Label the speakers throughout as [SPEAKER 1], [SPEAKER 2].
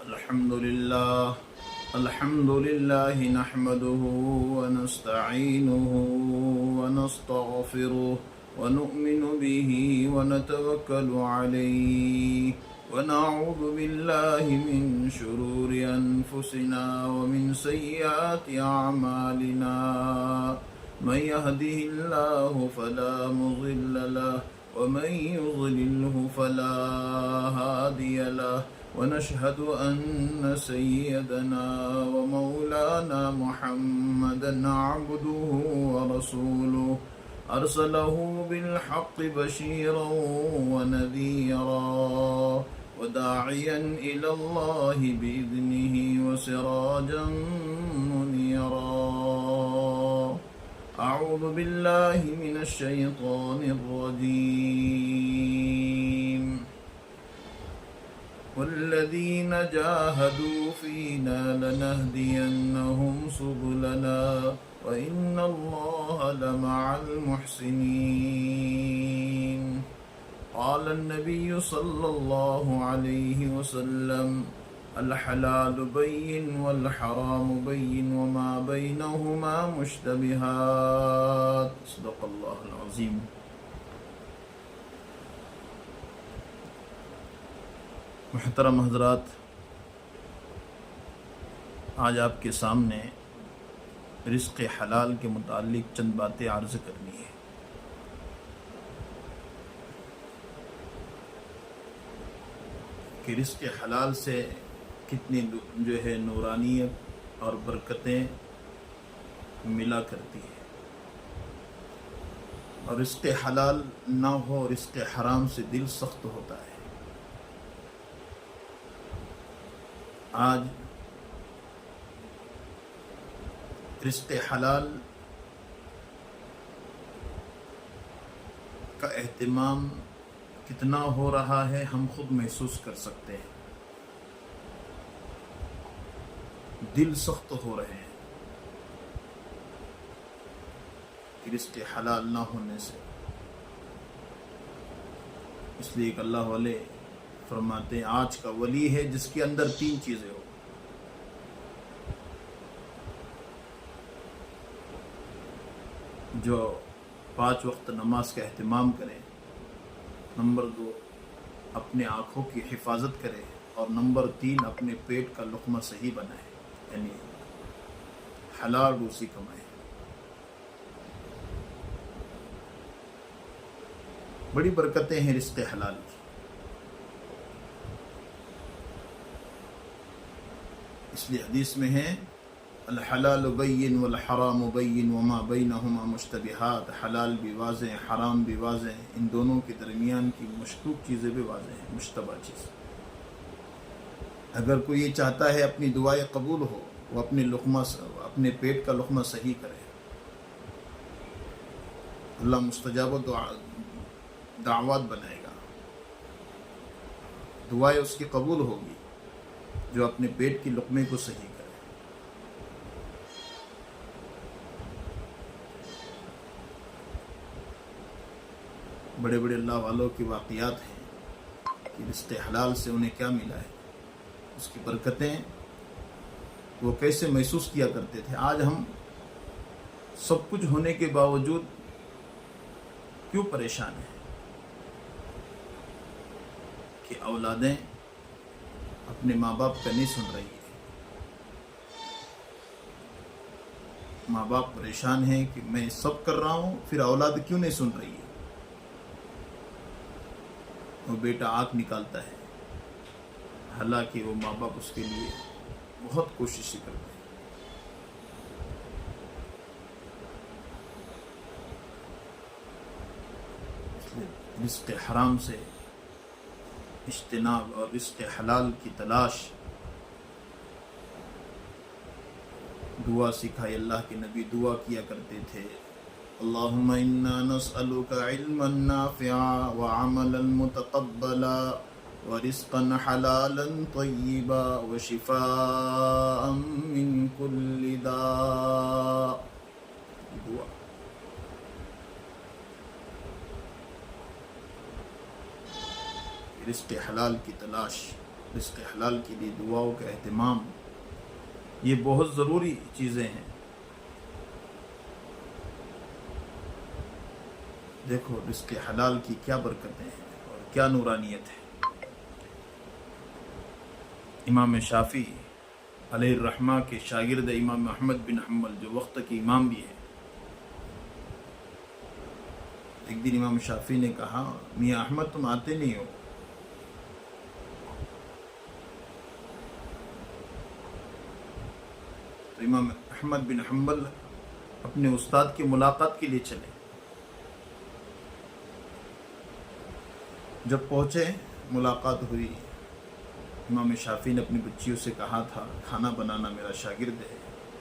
[SPEAKER 1] الحمد لله نحمده ونستعينه ونستغفره ونؤمن به ونتوكل عليه ونعوذ بالله من شرور أنفسنا ومن سيئات أعمالنا من يهده الله فلا مضل له ومن يضلله فلا هادي له ونشهد أن سيدنا ومولانا محمدا عبده ورسوله أرسله بالحق بشيرا ونذيرا وداعيا إلى الله بإذنه وسراجا منيرا. أعوذ بالله من الشيطان الرجيم. والذين جاهدوا فينا لنهدينهم سبلنا وإن الله لمع المحسنين. قال النبي صلى الله عليه وسلم: الحلال بين والحرام بين وما بينهما مشتبهات. صدق الله العظيم. محترم حضرات، آج آپ کے سامنے رزق حلال کے متعلق چند باتیں عرض کرنی ہے. کہ رزق حلال سے کتنی نورانیت اور برکتیں ملا کرتی ہیں، اور رزق حلال نہ ہو رزق حرام سے دل سخت ہوتا ہے. آج رزق حلال کا اہتمام کتنا ہو رہا ہے ہم خود محسوس کر سکتے ہیں. دل سخت ہو رہے ہیں کہ رزق حلال نہ ہونے سے. اس لیے کہ اللہ والے فرماتے ہیں آج کا ولی ہے جس کے اندر 3 چیزیں ہو. جو 5 وقت نماز کا اہتمام کرے، نمبر 2 اپنے آنکھوں کی حفاظت کرے، اور نمبر 3 اپنے پیٹ کا لقمہ صحیح بنائے، یعنی حلال روزی کمائے. بڑی برکتیں ہیں رزق حلال کی. اس لیے حدیث میں ہے الحلال بین والحرام بین وما بینہما مشتبہات. حلال بھی واضح، حرام بھی واضح، ان دونوں کے درمیان کی مشکوک چیزیں بھی واضح ہیں، مشتبہ چیز. اگر کوئی یہ چاہتا ہے اپنی دعائیں قبول ہو، وہ اپنے پیٹ کا لقمہ صحیح کرے. اللہ مستجاب دعوات بنائے گا، دعائیں اس کی قبول ہوگی جو اپنے پیٹ کی لقمے کو صحیح کرے. بڑے بڑے اللہ والوں کی واقعات ہیں کہ رزق حلال سے انہیں کیا ملا ہے، اس کی برکتیں وہ کیسے محسوس کیا کرتے تھے. آج ہم سب کچھ ہونے کے باوجود کیوں پریشان ہیں کہ اولادیں اپنے ماں باپ کا نہیں سن رہی ہے. ماں باپ پریشان ہیں کہ میں سب کر رہا ہوں پھر اولاد کیوں نہیں سن رہی ہے. وہ بیٹا آنکھ نکالتا ہے، حالانکہ وہ ماں باپ اس کے لیے بہت کوششیں کرتے ہیں. اس لیے رزق حرام سے اجتناب اور رزق حلال کی تلاش. دعا سکھائی، اللہ کے نبی دعا کیا کرتے تھے اللہم انا نسألک علما نافعا وعملا متقبلا ورزقا حلالا طیبا وشفاء من کل داء. دعا رزق حلال کی تلاش. رزق حلال کے لیے دعاؤں کا اہتمام، یہ بہت ضروری چیزیں ہیں۔ دیکھو رزق حلال کی کیا برکتیں ہیں اور کیا نورانیت ہے۔ امام شافعی علیہ الرحمہ کے شاگرد امام احمد بن حنبل، جو وقت کے امام بھی ہیں، ایک دن امام شافعی نے کہا میاں احمد تم آتے نہیں ہو۔ تو امام احمد بن حنبل اپنے استاد کی ملاقات کے لیے چلے۔ جب پہنچے ملاقات ہوئی، امام شافعی نے اپنی بچیوں سے کہا تھا کھانا بنانا میرا شاگرد ہے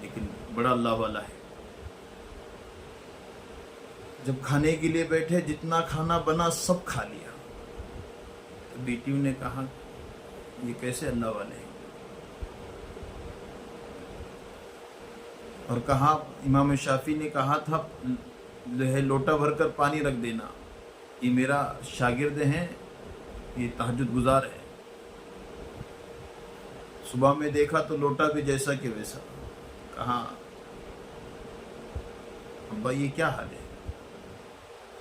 [SPEAKER 1] لیکن بڑا اللہ والا ہے۔ جب کھانے کے لیے بیٹھے جتنا کھانا بنا سب کھا لیا۔ بیٹیوں نے کہا یہ کیسے اللہ والے ہیں، اور کہا امام شافعی نے کہا تھا لوٹا بھر کر پانی رکھ دینا، یہ میرا شاگرد ہیں، یہ تہجد گزار ہے۔ صبح میں دیکھا تو لوٹا بھی جیسا کہ ویسا۔ کہا ابا یہ کیا حال ہے؟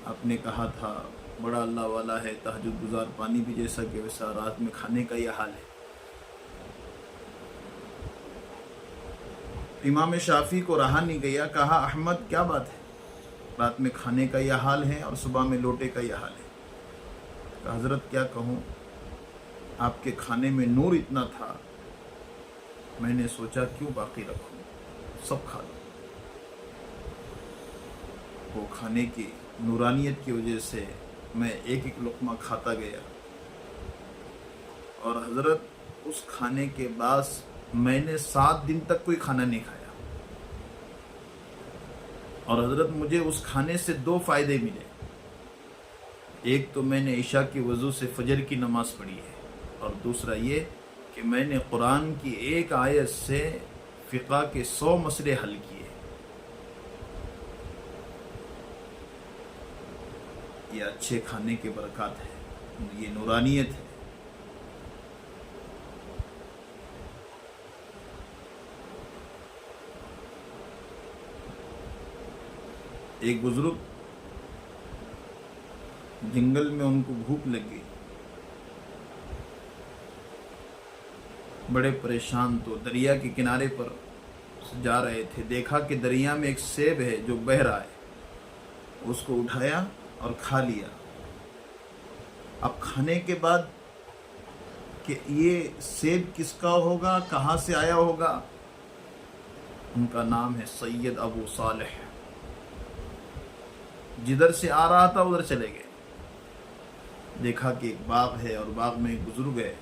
[SPEAKER 1] آپ نے کہا تھا بڑا اللہ والا ہے، تہجد گزار، پانی بھی جیسا کہ ویسا، رات میں کھانے کا یہ حال ہے۔ امام شافعی کو رہا نہیں گیا، کہا احمد کیا بات ہے، رات میں کھانے کا یہ حال ہے اور صبح میں لوٹے کا یہ حال ہے۔ کہ حضرت کیا کہوں، آپ کے کھانے میں نور اتنا تھا، میں نے سوچا کیوں باقی رکھوں، سب کھا لو۔ وہ کھانے کی نورانیت کی وجہ سے میں ایک ایک لقمہ کھاتا گیا، اور حضرت اس کھانے کے بعد میں نے 7 دن تک کوئی کھانا نہیں کھایا۔ اور حضرت مجھے اس کھانے سے 2 فائدے ملے۔ ایک تو میں نے عشاء کی وضو سے فجر کی نماز پڑھی ہے، اور دوسرا یہ کہ میں نے قرآن کی ایک آیت سے فقہ کے 100 مسئلے حل کیے۔ یہ اچھے کھانے کے برکات ہے، یہ نورانیت ہے۔ ایک بزرگ جنگل میں ان کو بھوک لگی، بڑے پریشان، تو دریا کے کنارے پر جا رہے تھے، دیکھا کہ دریا میں ایک سیب ہے جو بہہ رہا ہے، اس کو اٹھایا اور کھا لیا۔ اب کھانے کے بعد کہ یہ سیب کس کا ہوگا، کہاں سے آیا ہوگا، ان کا نام ہے سید ابو صالح۔ جدھر سے آ رہا تھا ادھر چلے گئے، دیکھا کہ ایک باغ ہے اور باغ میں ایک بزرگ ہے،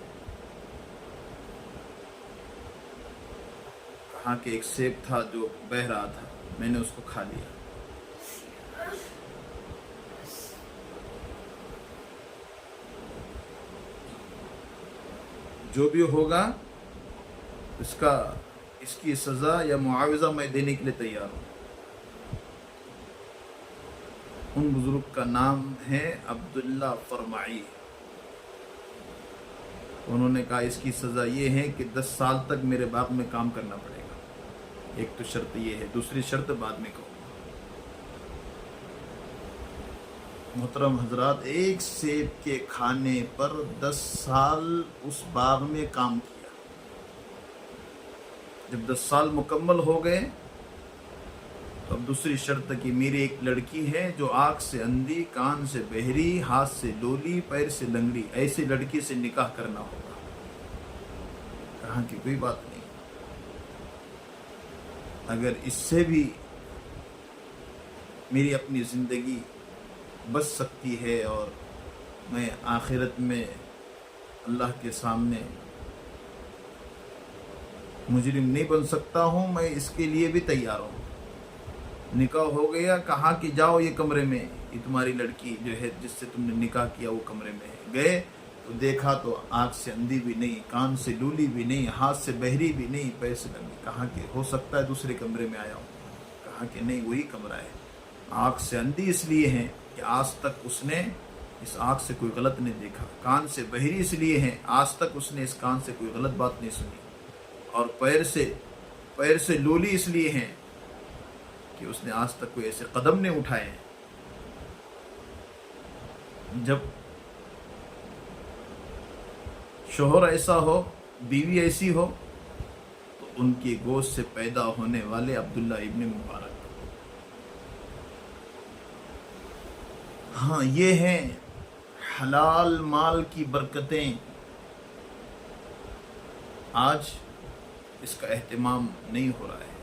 [SPEAKER 1] کہا کہ ایک سیب تھا جو بہہ رہا تھا، میں نے اس کو کھا لیا۔ جو بھی ہوگا اس کی سزا یا معاوضہ میں دینے کے لیے تیار ہوں۔ ان بزرگ کا نام ہے عبداللہ فرمائی۔ انہوں نے کہا اس کی سزا یہ ہے کہ 10 سال تک میرے باغ میں کام کرنا پڑے گا۔ ایک تو شرط یہ ہے، دوسری شرط بعد میں کہوں گا۔ محترم حضرات، ایک سیب کے کھانے پر 10 سال اس باغ میں کام کیا۔ جب 10 سال مکمل ہو گئے تو اب دوسری شرط کہ میری ایک لڑکی ہے جو آنکھ سے اندھی، کان سے بہری، ہاتھ سے لولی، پیر سے لنگڑی، ایسی لڑکی سے نکاح کرنا ہوگا۔ کہا کہ کوئی بات نہیں، اگر اس سے بھی میری اپنی زندگی بچ سکتی ہے اور میں آخرت میں اللہ کے سامنے مجرم نہیں بن سکتا ہوں، میں اس کے لیے بھی تیار ہوں۔ نکاح ہو گیا، کہا کہ جاؤ یہ کمرے میں، یہ تمہاری لڑکی جو ہے جس سے تم نے نکاح کیا وہ کمرے میں ہے۔ گئے تو دیکھا تو آنکھ سے اندھی بھی نہیں، کان سے لولی بھی نہیں، ہاتھ سے بہری بھی نہیں، پیر سے لنگڑی۔ کہا کہ ہو سکتا ہے دوسرے کمرے میں آیا ہوں۔ کہا کہ نہیں، وہی کمرہ ہے۔ آنکھ سے اندھی اس لیے ہے کہ آج تک اس نے اس آنکھ سے کوئی غلط نہیں دیکھا، کان سے بہری اس لیے ہیں آج تک اس نے اس کان سے کوئی غلط بات نہیں سنی، اور پیر سے لولی اس لیے ہیں کہ اس نے آج تک کوئی ایسے قدم نہیں اٹھائے ہیں۔ جب شوہر ایسا ہو، بیوی ایسی ہو، تو ان کی گوشت سے پیدا ہونے والے عبداللہ ابن مبارک، ہاں یہ ہیں حلال مال کی برکتیں۔ آج اس کا اہتمام نہیں ہو رہا ہے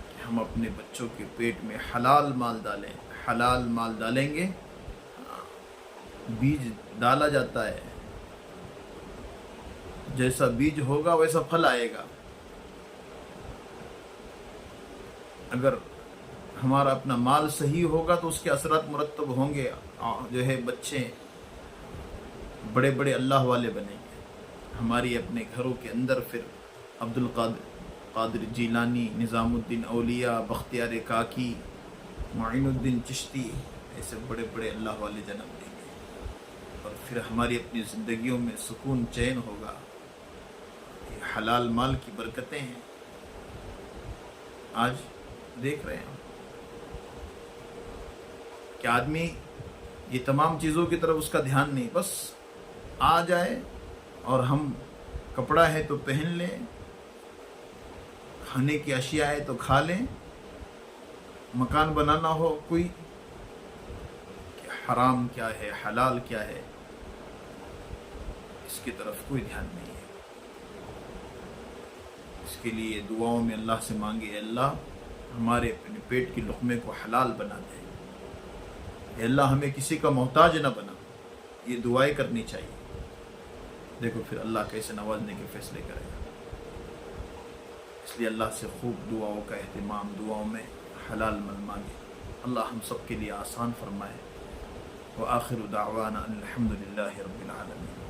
[SPEAKER 1] کہ ہم اپنے بچوں کے پیٹ میں حلال مال ڈالیں۔ حلال مال ڈالیں گے، بیج ڈالا جاتا ہے، جیسا بیج ہوگا ویسا پھل آئے گا۔ اگر ہمارا اپنا مال صحیح ہوگا تو اس کے اثرات مرتب ہوں گے، جو ہے بچے بڑے بڑے اللہ والے بنیں گے۔ ہماری اپنے گھروں کے اندر پھر عبد القادر جیلانی، نظام الدین اولیاء، بختیار کاکی، معین الدین چشتی، ایسے بڑے بڑے اللہ والے جنم لیں گے، اور پھر ہماری اپنی زندگیوں میں سکون چین ہوگا۔ یہ حلال مال کی برکتیں ہیں۔ آج دیکھ رہے ہیں کہ آدمی یہ تمام چیزوں کی طرف اس کا دھیان نہیں، بس آ جائے اور ہم کپڑا ہے تو پہن لیں، کھانے کی اشیاء ہے تو کھا لیں، مکان بنانا ہو کوئی، کہ حرام کیا ہے حلال کیا ہے اس کی طرف کوئی دھیان نہیں ہے۔ اس کے لیے دعاؤں میں اللہ سے مانگے، اے اللہ ہمارے اپنے پیٹ کی لقمے کو حلال بنا دے، اے اللہ ہمیں کسی کا محتاج نہ بنا، یہ دعائیں کرنی چاہیے۔ دیکھو پھر اللہ کیسے نوازنے کے فیصلے کرے گا۔ اس لیے اللہ سے خوب دعاؤں کا اہتمام، دعاؤں میں حلال مال مانگے، اللہ ہم سب کے لیے آسان فرمائے۔ وآخر دعوانا الحمد للہ رب العالمین۔